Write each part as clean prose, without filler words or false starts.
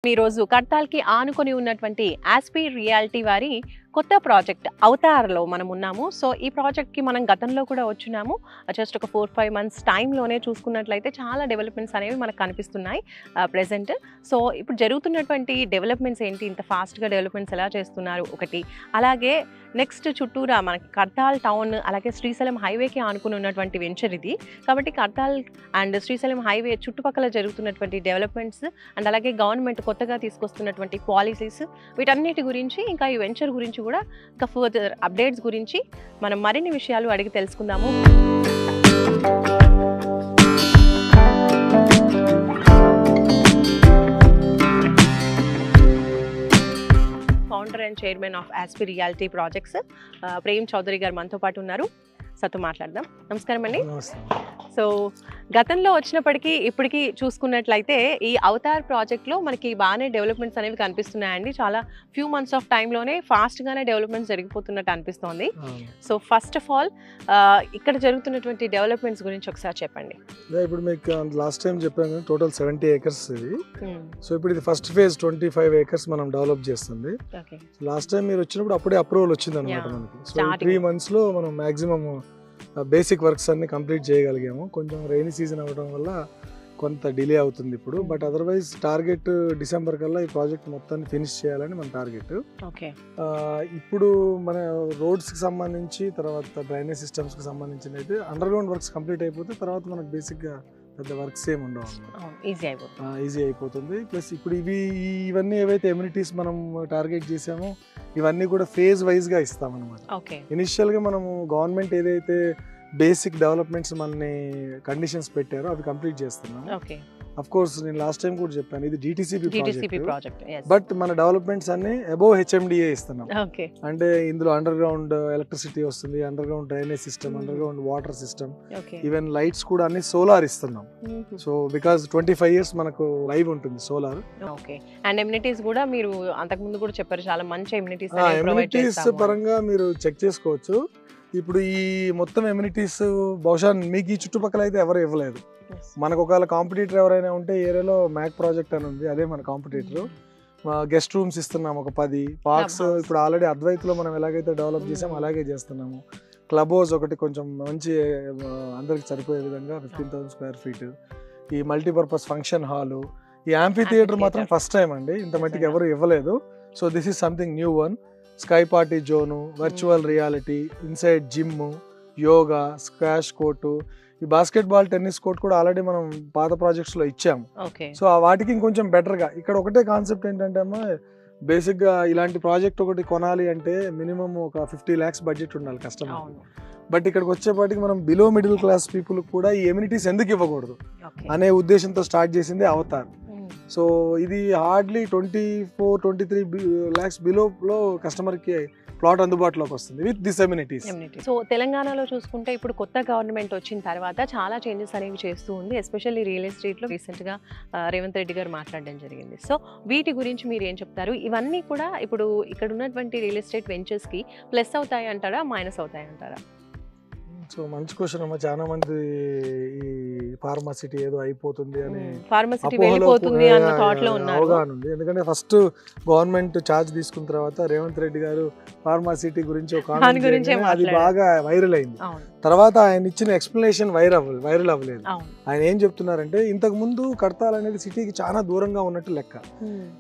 ఈ రోజు కడతాల్కి ఆనుకొని ఉన్నటువంటి ఆస్పీ రియాలిటీ వారి కొత్త ప్రాజెక్ట్ అవతార్లో మనం ఉన్నాము. సో ఈ ప్రాజెక్ట్కి మనం గతంలో కూడా వచ్చున్నాము. జస్ట్ ఒక 4-5 మంత్స్ టైంలోనే చూసుకున్నట్లయితే చాలా డెవలప్మెంట్స్ అనేవి మనకు కనిపిస్తున్నాయి ప్రెజెంట్. సో ఇప్పుడు జరుగుతున్నటువంటి డెవలప్మెంట్స్ ఏంటి, ఇంత ఫాస్ట్గా డెవలప్మెంట్స్ ఎలా చేస్తున్నారు ఒకటి, అలాగే నెక్స్ట్ చుట్టూరా మనకి కడతాల్ టౌన్ అలాగే శ్రీశైలం హైవేకి ఆనుకుని ఉన్నటువంటి వెంచర్ ఇది. కాబట్టి కడతాల్ అండ్ శ్రీశైలం హైవే చుట్టుపక్కల జరుగుతున్నటువంటి డెవలప్మెంట్స్ అండ్ అలాగే గవర్నమెంట్ కొత్తగా తీసుకొస్తున్నటువంటి పాలసీస్, వీటన్నిటి గురించి ఇంకా ఈ వెంచర్ గురించి కూడా ఇంకా ఫర్దర్ అప్డేట్స్ గురించి మనం మరిన్ని విషయాలు అడిగి తెలుసుకుందాము. Founder and chairman of Aspi reality projects Prem Chowdary గారు మనతో పాటు ఉన్నారు. సతో మాట్లాడదాం. నమస్కారం అండి. సో గతంలో వచ్చినప్పటికీ ఇప్పటికీ చూసుకున్నట్లయితే ఈ అవతార్ ప్రాజెక్ట్లో మనకి బాగానే డెవలప్మెంట్స్ అనేవి కనిపిస్తున్నాయండి. చాలా ఫ్యూ మంత్స్ ఆఫ్ టైంలోనే ఫాస్ట్గానే డెవలప్మెంట్స్ జరిగిపోతున్నట్టు అనిపిస్తోంది. సో ఫస్ట్ ఆఫ్ ఆల్ ఇక్కడ జరుగుతున్నటువంటి డెవలప్మెంట్స్ గురించి ఒకసారి చెప్పండి. ఇప్పుడు మీకు లాస్ట్ టైం చెప్పాను టోటల్ 70 acres ఇది. సో ఇప్పుడు ఇది ఫస్ట్ ఫేజ్ 25 acres మనం డెవలప్ చేస్తుంది. లాస్ట్ టైం మీరు వచ్చినప్పుడు అప్పుడే అప్రూవల్ వచ్చింది అనమాట మనకి. సో 3 months లో మనం మాక్సిమం బేసిక్ వర్క్స్ అన్ని కంప్లీట్ చేయగలిగాము. కొంచెం రైనీ సీజన్ అవ్వడం వల్ల కొంత డిలే అవుతుంది ఇప్పుడు. బట్ అదర్వైజ్ టార్గెట్ డిసెంబర్ కల్లా ఈ ప్రాజెక్ట్ మొత్తాన్ని ఫినిష్ చేయాలని మన టార్గెట్. ఇప్పుడు మన రోడ్స్కి సంబంధించి తర్వాత డ్రైనేజ్ సిస్టమ్స్కి సంబంధించిన అయితే అండర్ గ్రౌండ్ వర్క్స్ కంప్లీట్ అయిపోతే తర్వాత మనకు బేసిక్గా పెద్ద వర్క్స్ ఏమి ఉండవు, ఈజీ అయిపోతుంది. ప్లస్ ఇప్పుడు ఇవన్నీ ఏవైతే ఎమ్యూనిటీస్ మనం టార్గెట్ చేసామో ఇవన్నీ కూడా ఫేజ్ వైజ్గా ఇస్తామన్నమాట. ఇనిషియల్గా మనము గవర్నమెంట్ ఏదైతే బేసిక్ డెవలప్మెంట్స్ మనని కండిషన్స్ పెట్టారో అవి కంప్లీట్ చేస్తున్నాం. అఫ్ కోర్స్ నేను లాస్ట్ టైం కూడా చెప్పాను ఇది డిటిసిపి ప్రాజెక్ట్, బట్ మన డెవలప్మెంట్స్ అన్ని అబోవ్ హెచ్ఎండిఏ ఇస్తున్నాం. అంటే ఇందులో అండర్ గ్రౌండ్ ఎలక్ట్రిసిటీ వస్తుంది, under ground drainage system, under ground water system, even lights కూడా అన్ని సోలార్ ఇస్తున్నాం. సో బికాస్ 25 years మనకు లైవ్ ఉంటుంది సోలార్. అండ్ ఎమ్యూనిటీస్ కూడా మీరు అంతకు ముందు కూడా చెప్పారు, చాలా మంచి ఎమ్యూనిటీస్ పరంగా మీరు చెక్ చేసుకోవచ్చు. ఇప్పుడు ఈ మొత్తం ఎమ్యూనిటీస్ బహుశా మీకు ఈ చుట్టుపక్కల అయితే ఎవరు ఇవ్వలేదు. మనకు ఒకవేళ కాంపిటీటర్ ఎవరైనా ఉంటే ఏరియాలో మ్యాక్ ప్రాజెక్ట్ అని ఉంది, అదే మన కాంపిటీటర్. గెస్ట్ రూమ్స్ ఇస్తున్నాం ఒక 10 పార్క్స్. ఇప్పుడు ఆల్రెడీ అద్వైత్లో మనం ఎలాగైతే డెవలప్ చేసామో అలాగే చేస్తున్నాము. క్లబ్ హౌస్ ఒకటి కొంచెం మంచి అందరికి సరిపోయే విధంగా 15,000 square feet. ఈ మల్టీపర్పస్ ఫంక్షన్ హాలు, ఈ యాంఫీ థియేటర్ మాత్రం ఫస్ట్ టైం అండి, ఇంత మట్టికి ఎవరు ఇవ్వలేదు. So this is something new one. Sky party zone, virtual reality, inside gym, yoga, squash court, ఈ బాస్కెట్బాల్, టెన్నిస్ కోర్ట్ కూడా ఆల్రెడీ మనం పాత ప్రాజెక్ట్స్ లో ఇచ్చాము. సో వాటికి ఇంకొంచెం బెటర్ గా ఇక్కడ ఒకటే కాన్సెప్ట్ ఏంటంటే అమ్మా, బేసిక్ గా ఇలాంటి ప్రాజెక్ట్ ఒకటి కొనాలి అంటే మినిమం ఒక 50 lakhs బడ్జెట్ ఉండాలి కస్టమర్. బట్ ఇక్కడికి వచ్చేపాటికి మనం బిలో మిడిల్ క్లాస్ పీపుల్ కూడా ఈ ఎమ్యూనిటీస్ ఎందుకు ఇవ్వకూడదు అనే ఉద్దేశంతో స్టార్ట్ చేసింది అవతార్. సో ఇది హార్డ్లీ 24-23 lakhs బిలోలో కస్టమర్కి ప్లాట్ అందుబాటులోకి వస్తుంది విత్ దిస్ ఎమ్యూనిటీస్. సో తెలంగాణలో చూసుకుంటే ఇప్పుడు కొత్త గవర్నమెంట్ వచ్చిన తర్వాత చాలా చేంజెస్ అనేవి చేస్తూ ఉంది, ఎస్పెషల్లీ రియల్ ఎస్టేట్లో. రీసెంట్గా రేవంత్ రెడ్డి గారు మాట్లాడడం జరిగింది. సో వీటి గురించి మీరు ఏం చెప్తారు? ఇవన్నీ కూడా ఇప్పుడు ఇక్కడ ఉన్నటువంటి రియల్ ఎస్టేట్ వెంచర్స్కి ప్లస్ అవుతాయి అంటారా, మైనస్ అవుతాయి అంటారా? సో మంచి క్వశ్చన్ అమ్మా. చాలా మంది ఈ ఫార్మాసిటీ ఏదో అయిపోతుంది అని అవగాహన ఉంది. ఎందుకంటే ఫస్ట్ గవర్నమెంట్ ఛార్జ్ తీసుకున్న తర్వాత రేవంత్ రెడ్డి గారు ఫార్మాసిటీ గురించి ఒక అది బాగా వైరల్ అయింది. తర్వాత ఆయన ఇచ్చిన ఎక్స్ప్లెనేషన్ వైరల్ అవ్వలేదు. ఆయన ఏం చెప్తున్నారంటే ఇంతకు ముందు కడతాల్ అనేది సిటీకి చాలా దూరంగా ఉన్నట్టు లెక్క,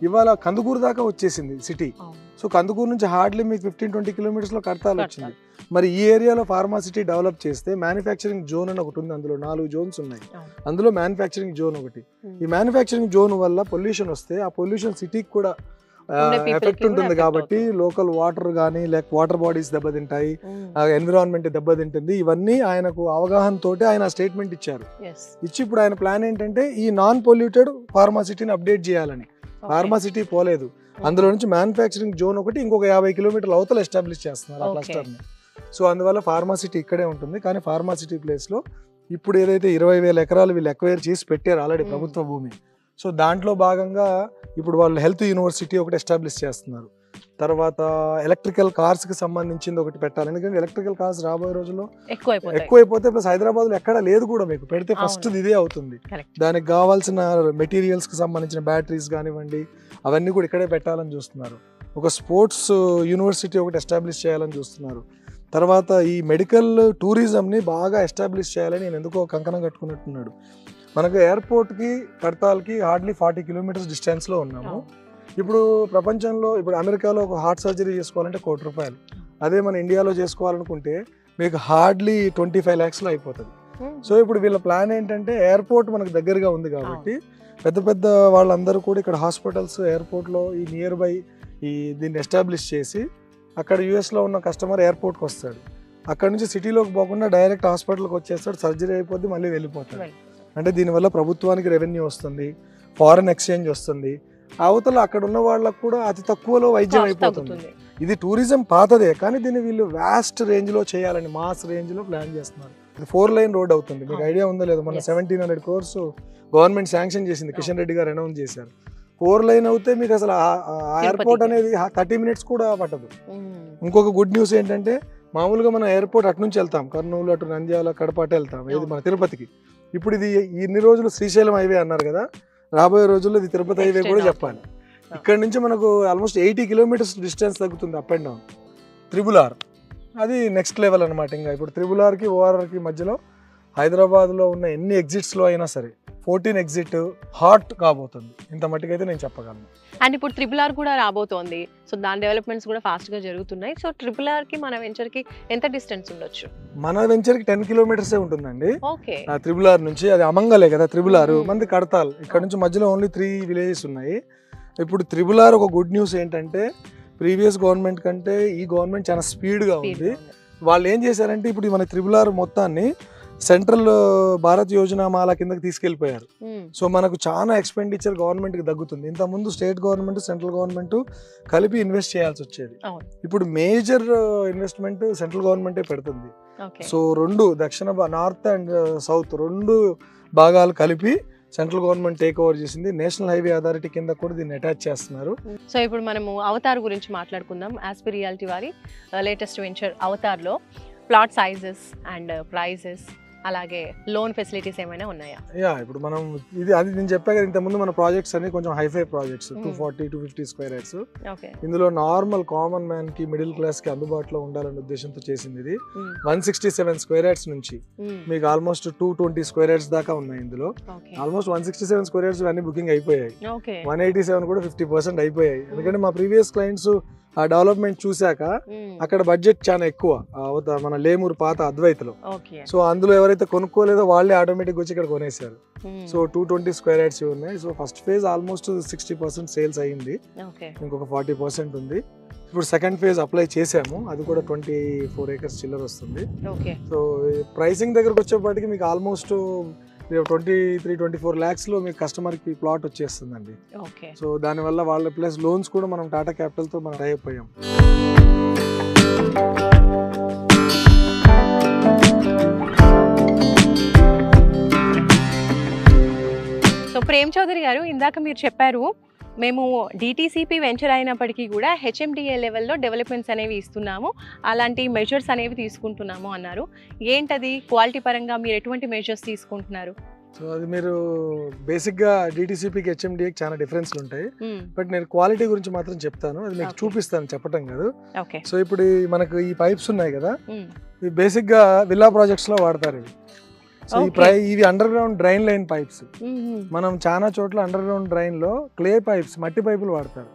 ఇవాళ కందుకూరు దాకా వచ్చేసింది సిటీ. సో కందుకూరు నుంచి హార్డ్లీ మీకు 15-20 kilometers లో కడతాల్ వచ్చింది. మరి ఈ ఏరియాలో ఫార్మాసిటీ డెవలప్ చేస్తే మ్యానుఫ్యాక్చరింగ్ జోన్ అని ఒకటి ఉంది, అందులో 4 zones ఉన్నాయి, అందులో మ్యానుఫ్యాక్చరింగ్ జోన్ ఒకటి. ఈ మ్యానుఫ్యాక్చరింగ్ జోన్ వల్ల పొల్యూషన్ వస్తే ఆ పొల్యూషన్ సిటీకి కూడా ఎఫెక్ట్ ఉంటుంది. కాబట్టి లోకల్ వాటర్ కానీ లేక వాటర్ బాడీస్ దెబ్బతింటాయి, ఎన్విరాన్మెంట్ దెబ్బతింటుంది. ఇవన్నీ ఆయనకు అవగాహన తోటి ఆయన స్టేట్మెంట్ ఇచ్చారు. ఇచ్చి ఇప్పుడు ఆయన ప్లాన్ ఏంటంటే ఈ నాన్ పొల్యూటెడ్ ఫార్మాసిటీని అప్డేట్ చేయాలని. ఫార్మాసిటీ పోలేదు, అందులో నుంచి మ్యానుఫ్యాక్చరింగ్ జోన్ ఒకటి ఇంకొక 50 kilometers అవతల ఎస్టాబ్లిష్ చేస్తున్నారు ఆ క్లస్టర్ని. సో అందువల్ల ఫార్మాసిటీ ఇక్కడే ఉంటుంది. కానీ ఫార్మాసిటీ ప్లేస్లో ఇప్పుడు ఏదైతే 20,000 acres వీళ్ళు ఎక్వైర్ చేసి పెట్టారు ఆల్రెడీ ప్రభుత్వ భూమి. సో దాంట్లో భాగంగా ఇప్పుడు వాళ్ళు హెల్త్ యూనివర్సిటీ ఒకటి ఎస్టాబ్లిష్ చేస్తున్నారు. తర్వాత ఎలక్ట్రికల్ కార్స్ కి సంబంధించింది ఒకటి పెట్టాలి, ఎందుకంటే ఎలక్ట్రికల్ కార్స్ రాబోయే రోజుల్లో ఎక్కువైపోతాయి. ఎక్కువైపోతే ప్లస్ హైదరాబాద్ లో ఎక్కడ లేదు కూడా, మీకు పెడితే ఫస్ట్ ఇదే అవుతుంది. Correct. దానికి కావాల్సిన మెటీరియల్స్ కి సంబంధించిన బ్యాటరీస్ కానివ్వండి అవన్నీ కూడా ఇక్కడే పెట్టాలని చూస్తున్నారు. ఒక స్పోర్ట్స్ యూనివర్సిటీ ఒకటి ఎస్టాబ్లిష్ చేయాలని చూస్తున్నారు. తర్వాత ఈ మెడికల్ టూరిజంని బాగా ఎస్టాబ్లిష్ చేయాలని నేను ఎందుకో కంకణం కట్టుకున్నట్టున్నాడు. మనకు ఎయిర్పోర్ట్కి కడతాల్కి హార్డ్లీ 40 కిలోమీటర్స్ డిస్టెన్స్లో ఉన్నాము. ఇప్పుడు ప్రపంచంలో ఇప్పుడు అమెరికాలో ఒక హార్ట్ సర్జరీ చేసుకోవాలంటే ₹1 కోటి, అదే మన ఇండియాలో చేసుకోవాలనుకుంటే మీకు హార్డ్లీ 25 lakhsలో అయిపోతుంది. సో ఇప్పుడు వీళ్ళ ప్లాన్ ఏంటంటే ఎయిర్పోర్ట్ మనకు దగ్గరగా ఉంది కాబట్టి పెద్ద పెద్ద వాళ్ళందరూ కూడా ఇక్కడ హాస్పిటల్స్ ఎయిర్పోర్ట్లో ఈ నియర్ బై దీన్ని ఎస్టాబ్లిష్ చేసి అక్కడ యూఎస్లో ఉన్న కస్టమర్ ఎయిర్పోర్ట్కి వస్తాడు, అక్కడ నుంచి సిటీలోకి పోకుండా డైరెక్ట్ హాస్పిటల్కి వచ్చేస్తాడు, సర్జరీ అయిపోద్ది, మళ్ళీ వెళ్ళిపోతాడు. అంటే దీనివల్ల ప్రభుత్వానికి రెవెన్యూ వస్తుంది, ఫారెన్ ఎక్స్చేంజ్ వస్తుంది, అవతల అక్కడ ఉన్న వాళ్ళకు కూడా అతి తక్కువలో వైద్యం అయిపోతుంది. ఇది టూరిజం పాతదే కానీ దీన్ని వీళ్ళు వ్యాస్ట్ రేంజ్లో చేయాలని మాస్ రేంజ్లో ప్లాన్ చేస్తున్నారు. ఇది 4 lane రోడ్ అవుతుంది, మీకు ఐడియా ఉందో లేదో, మన 1700 crores గవర్నమెంట్ శాంక్షన్ చేసింది, కిషన్ రెడ్డి గారు అనౌన్స్ చేశారు. 4 lane అవుతే మీకు అసలు ఎయిర్పోర్ట్ అనేది 30 minutes కూడా పట్టదు. ఇంకొక గుడ్ న్యూస్ ఏంటంటే మామూలుగా మనం ఎయిర్పోర్ట్ అటు నుంచి వెళ్తాం, కర్నూలు అటు నంద్యాల కడప అటు వెళ్తాం, ఇది మన తిరుపతికి. ఇప్పుడు ఇది ఇన్ని రోజులు శ్రీశైలం హైవే అన్నారు కదా, రాబోయే రోజుల్లో ఇది తిరుపతి హైవే కూడా చెప్పాలి. ఇక్కడ నుంచి మనకు ఆల్మోస్ట్ 80 kilometers డిస్టెన్స్ తగ్గుతుంది అప్ అండ్ డౌన్. RRR అది నెక్స్ట్ లెవెల్ అనమాట. ఇంకా ఇప్పుడు RRRకి ORRకి మధ్యలో హైదరాబాద్లో ఉన్న ఎన్ని ఎగ్జిట్స్లో అయినా సరే 14 exit హాట్ కాబోతుంది, ఇంత మట్టుకైతే నేను చెప్పగలను. అండ్ ఇప్పుడు RRR కూడా రాబోతోంది, సో దాని డెవలప్మెంట్స్ కూడా ఫాస్ట్గా జరుగుతున్నాయి. సో RRRకి మన వెంచర్కి ఎంత డిస్టెన్స్ ఉండొచ్చు? మన వెంచర్కి 10 kilometers ఉంటుందండి. ఓకే. RRR నుంచి, అది అమంగలే కదా RRR, మంది కడతాల్, ఇక్కడ నుంచి మధ్యలో ఓన్లీ 3 villages ఉన్నాయి. ఇప్పుడు RRR ఒక గుడ్ న్యూస్ ఏంటంటే ప్రీవియస్ గవర్నమెంట్ కంటే ఈ గవర్నమెంట్ చాలా స్పీడ్గా ఉంది. వాళ్ళు ఏం చేశారంటే ఇప్పుడు మన RRR మొత్తాన్ని సెంట్రల్ భారత్ యోజనామాల కిందకి తీసుకెళ్ళిపోయారు. సో మనకు చాలా ఎక్స్పెండిచర్ గవర్నమెంట్కి తగ్గుతుంది. ఇంతకుముందు స్టేట్ గవర్నమెంట్ సెంట్రల్ గవర్నమెంట్ కలిపి ఇన్వెస్ట్ చేయాల్సి వచ్చేది, ఇప్పుడు మేజర్ ఇన్వెస్ట్మెంట్ సెంట్రల్ గవర్నమెంటే పెడుతుంది. సో రెండు నార్త్ అండ్ సౌత్ రెండు భాగాలు కలిపి సెంట్రల్ గవర్నమెంట్ టేక్ ఓవర్ చేసింది. నేషనల్ హైవే అథారిటీ కింద కూడా దీన్ని అటాచ్ చేస్తున్నారు. సో ఇప్పుడు మనము అవతార్ గురించి మాట్లాడుకుందాం. ఆస్పి రియాలిటీ వారి లేటెస్ట్ వెంచర్ అవతార్లో ప్లాట్ సైజెస్ అండ్ ప్రైజెస్ అలాగే లోన్ ఫెసిలిటీస్ ఏమైనా ఉన్నాయా? ఇప్పుడు మనం అది నేను చెప్పా కదా ఇంతకుముందు, మన ప్రాజెక్ట్స్ అన్ని కొంచెం హైఫై ప్రాజెక్ట్స్, 240-250 square yards. ఇందులో నార్మల్ కామన్ మ్యాన్ కి మిడిల్ క్లాస్ కి అందుబాటులో ఉండాలనే ఉద్దేశంతో చేసింది. ఇది 167 square yards నుంచి మీకు ఆల్మోస్ట్ 220 square yards దాకా ఉన్నాయి. ఇందులో ఆల్మోస్ట్ 167 square yards అన్ని బుకింగ్ అయిపోయాయి, 187 కూడా 50% అయిపోయాయి. ఎందుకంటే మా ప్రీవియస్ క్లయింట్స్ ఆ డెవలప్మెంట్ చూశాక అక్కడ బడ్జెట్ చాలా ఎక్కువ, మన లేమూరు పాత అద్వైతలో. సో అందులో ఎవరైతే కొనుక్కోలేదో వాళ్ళే ఆటోమేటిక్ వచ్చి ఇక్కడ కొనేసారు. సో 220 square yards ఉన్నాయి. So first phase almost 60% sales అయ్యింది, ఇంకొక 40% ఉంది. ఇప్పుడు సెకండ్ ఫేజ్ అప్లై చేసాము, అది కూడా 24 acres చిల్లర వస్తుంది. సో ప్రైసింగ్ దగ్గరకు వచ్చేప్పటికి మీకు ఆల్మోస్ట్ 23-24 lakhs లో మీకు కస్టమర్కి ప్లాట్ వచ్చేస్తుందండి. సో దానివల్ల వాళ్ళ ప్లస్ లోన్స్ కూడా మనం టాటా క్యాపిటల్తో మనం టై అప్ అయ్యాం. సో ప్రేమ్ చౌదరి గారు, ఇందాక మీరు చెప్పారు మేము డిటిసిపి వెంచర్ అయినప్పటికీ కూడా హెచ్ఎండిఏ లెవెల్లో డెవలప్మెంట్స్ అనేవి ఇస్తున్నాము, అలాంటి మెజర్స్ అనేవి తీసుకుంటున్నాము అన్నారు. ఏంటది? క్వాలిటీ పరంగా మీరు ఎటువంటి మెజర్స్ తీసుకుంటున్నారు? సో అది మీరు బేసిక్గా డిటిసిపికి హెచ్ఎండిఏకి చాలా డిఫరెన్స్లు ఉంటాయి, బట్ నేను క్వాలిటీ గురించి మాత్రం చెప్తాను, అది మీకు చూపిస్తాను, చెప్పటం కాదు. సో ఇప్పుడు మనకు ఈ పైప్స్ ఉన్నాయి కదా, ఇవి బేసిక్గా విల్లా ప్రాజెక్ట్స్లో వాడతారు. ఇవి సో ఇవి underground drain line pipes. మనం చాలా చోట్ల అండర్ గ్రౌండ్ డ్రైన్ లో క్లే పైప్స్, మట్టి పైపులు వాడతారు,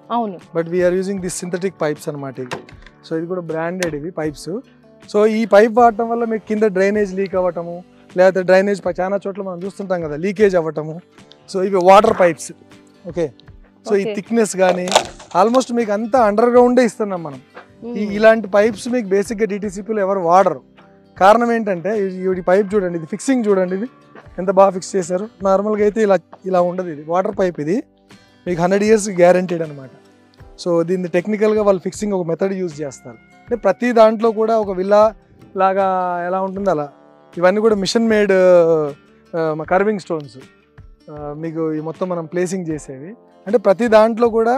but we are using this synthetic pipes అనమాట ఇవి. సో ఇది కూడా బ్రాండెడ్ ఇవి పైప్స్. సో ఈ పైప్ వాడటం వల్ల మీకు కింద డ్రైనేజ్ లీక్ అవ్వటము, లేకపోతే డ్రైనేజ్ చాలా చోట్ల మనం చూస్తుంటాం కదా లీకేజ్ అవ్వటము. సో ఇవి వాటర్ పైప్స్. ఓకే, సో ఈ థిక్నెస్ కానీ ఆల్మోస్ట్ మీకు అంతా అండర్ గ్రౌండే ఇస్తున్నాం మనం. ఇలాంటి పైప్స్ మీకు బేసిక్గా డిటిసిపిలో ఎవరు వాడరు. కారణం ఏంటంటే ఈ పైప్ చూడండి, ఇది ఫిక్సింగ్ చూడండి, ఇది ఎంత బాగా ఫిక్స్ చేశారు. నార్మల్గా అయితే ఇలా ఉండదు, ఇది వాటర్ పైప్, ఇది మీకు 100 years గ్యారంటీడ్ అనమాట. సో దీన్ని టెక్నికల్గా వాళ్ళు ఫిక్సింగ్ ఒక మెథడ్ యూజ్ చేస్తారు. అంటే ప్రతి దాంట్లో కూడా ఒక విల్లా లాగా ఎలా ఉంటుంది అలా, ఇవన్నీ కూడా మిషన్ మేడ్ కర్వింగ్ స్టోన్స్ మీకు ఈ మొత్తం మనం ప్లేసింగ్ చేసేవి. అంటే ప్రతి దాంట్లో కూడా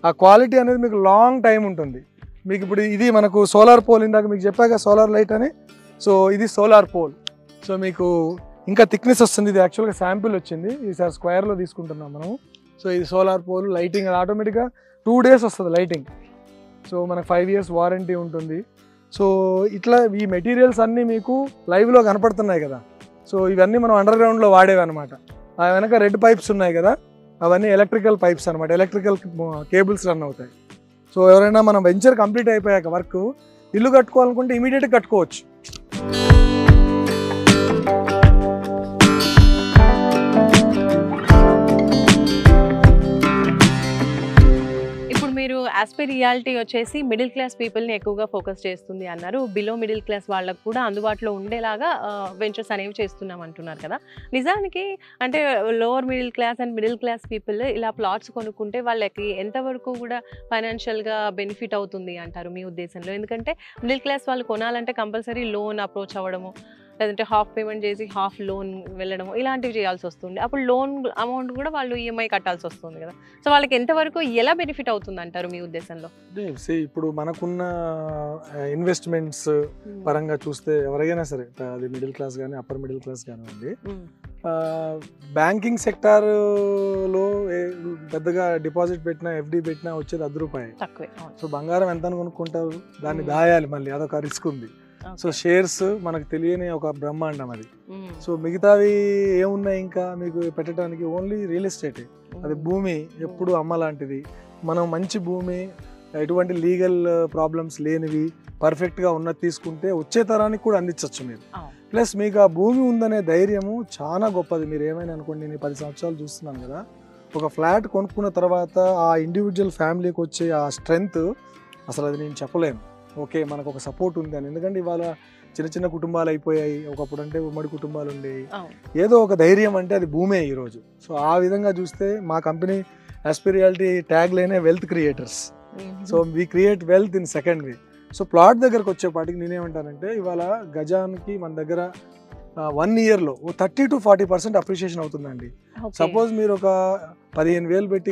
ఆ క్వాలిటీ అనేది మీకు లాంగ్ టైం ఉంటుంది. మీకు ఇప్పుడు ఇది మనకు సోలార్ పోల్, ఇందాక మీకు చెప్పాక సోలార్ లైట్ అని. సో ఇది సోలార్ పోల్. సో మీకు ఇంకా థిక్నెస్ వస్తుంది. ఇది యాక్చువల్గా శాంపిల్ వచ్చింది, ఈసారి స్క్వేర్లో తీసుకుంటున్నాం మనం. సో ఇది సోలార్ పోల్, లైటింగ్ అది ఆటోమేటిక్గా 2 days వస్తుంది లైటింగ్. సో మనకు 5 years వారంటీ ఉంటుంది. సో ఇట్లా ఈ మెటీరియల్స్ అన్నీ మీకు లైవ్లో కనపడుతున్నాయి కదా. సో ఇవన్నీ మనం అండర్ గ్రౌండ్లో వాడేవి అనమాట. ఆ వెనక రెడ్ పైప్స్ ఉన్నాయి కదా, అవన్నీ ఎలక్ట్రికల్ పైప్స్ అనమాట, ఎలక్ట్రికల్ కేబుల్స్ రన్ అవుతాయి. సో ఎవరైనా మనం వెంచర్ కంప్లీట్ అయిపోయాక వర్క్ ఇల్లు కట్టుకోవాలనుకుంటే ఇమీడియట్గా కట్టుకోవచ్చు. మీరు ఆస్పీ రియాలిటీ వచ్చేసి మిడిల్ క్లాస్ పీపుల్ని ఎక్కువగా ఫోకస్ చేస్తుంది అన్నారు. బిలో మిడిల్ క్లాస్ వాళ్ళకు కూడా అందుబాటులో ఉండేలాగా వెంచర్స్ అనేవి చేస్తున్నాం అంటున్నారు కదా. నిజానికి అంటే lower middle class and middle class people ఇలా ప్లాట్స్ కొనుక్కుంటే వాళ్ళకి ఎంతవరకు కూడా ఫైనాన్షియల్గా బెనిఫిట్ అవుతుంది అంటారు మీ ఉద్దేశంలో? ఎందుకంటే మిడిల్ క్లాస్ వాళ్ళు కొనాలంటే కంపల్సరీ లోన్ అప్రోచ్ అవ్వడము, లేదంటే హాఫ్ పేమెంట్ చేసి హాఫ్ లోన్ వెళ్ళడము, ఇలాంటివి చేయాల్సి వస్తుంది. అప్పుడు లోన్ అమౌంట్ కూడా వాళ్ళు ఈఎంఐ కట్టాల్సి వస్తుంది కదా. సో వాళ్ళకి ఎంతవరకు ఎలా బెనిఫిట్ అవుతుంది అంటారు మీ ఉద్దేశంలో? ఇప్పుడు మనకున్న ఇన్వెస్ట్మెంట్స్ పరంగా చూస్తే ఎవరైనా సరే, అది మిడిల్ క్లాస్ కానీ అప్పర్ మిడిల్ క్లాస్ కానివ్వండి, బ్యాంకింగ్ సెక్టార్లో పెద్దగా డిపాజిట్ పెట్టినా ఎఫ్డి పెట్టినా వచ్చేది ₹10 తక్కువే. సో బంగారం ఎంత కొనుక్కుంటారు, దాన్ని దాయాలి, మళ్ళీ అదొక రిస్క్ ఉంది. సో షేర్స్ మనకు తెలియని ఒక బ్రహ్మాండం అది. సో మిగతావి ఏమున్నాయి ఇంకా మీకు పెట్టడానికి? Only real estate. అది భూమి ఎప్పుడు అమ్మలాంటిది. మనం మంచి భూమి, ఎటువంటి లీగల్ ప్రాబ్లమ్స్ లేనివి, పర్ఫెక్ట్గా ఉన్నది తీసుకుంటే వచ్చే తరానికి కూడా అందించవచ్చు మీరు. ప్లస్ మీకు ఆ భూమి ఉందనే ధైర్యము చాలా గొప్పది. మీరు ఏమైనా అనుకోండి, నేను 10 సంవత్సరాలు చూస్తున్నాను కదా, ఒక ఫ్లాట్ కొనుక్కున్న తర్వాత ఆ ఇండివిజువల్ ఫ్యామిలీకి వచ్చే ఆ స్ట్రెంగ్త్ అసలు అది నేను చెప్పలేను. ఓకే, మనకు ఒక సపోర్ట్ ఉంది అని. ఎందుకంటే ఇవాళ చిన్న చిన్న కుటుంబాలు అయిపోయాయి, ఒకప్పుడు అంటే ఉమ్మడి కుటుంబాలు ఉండేవి. ఏదో ఒక ధైర్యం అంటే అది భూమే ఈరోజు. సో ఆ విధంగా చూస్తే మా కంపెనీ ఆస్పీ రియాలిటీ ట్యాగ్ లైనే wealth creators. So we create wealth in second way. So plot దగ్గరకు వచ్చేపాటికి నేనేమంటానంటే, ఇవాళ గజానికి మన దగ్గర 1 yearలో 30 to 40% అప్రిషియేషన్ అవుతుందండి. సపోజ్ మీరు ఒక 15,000 పెట్టి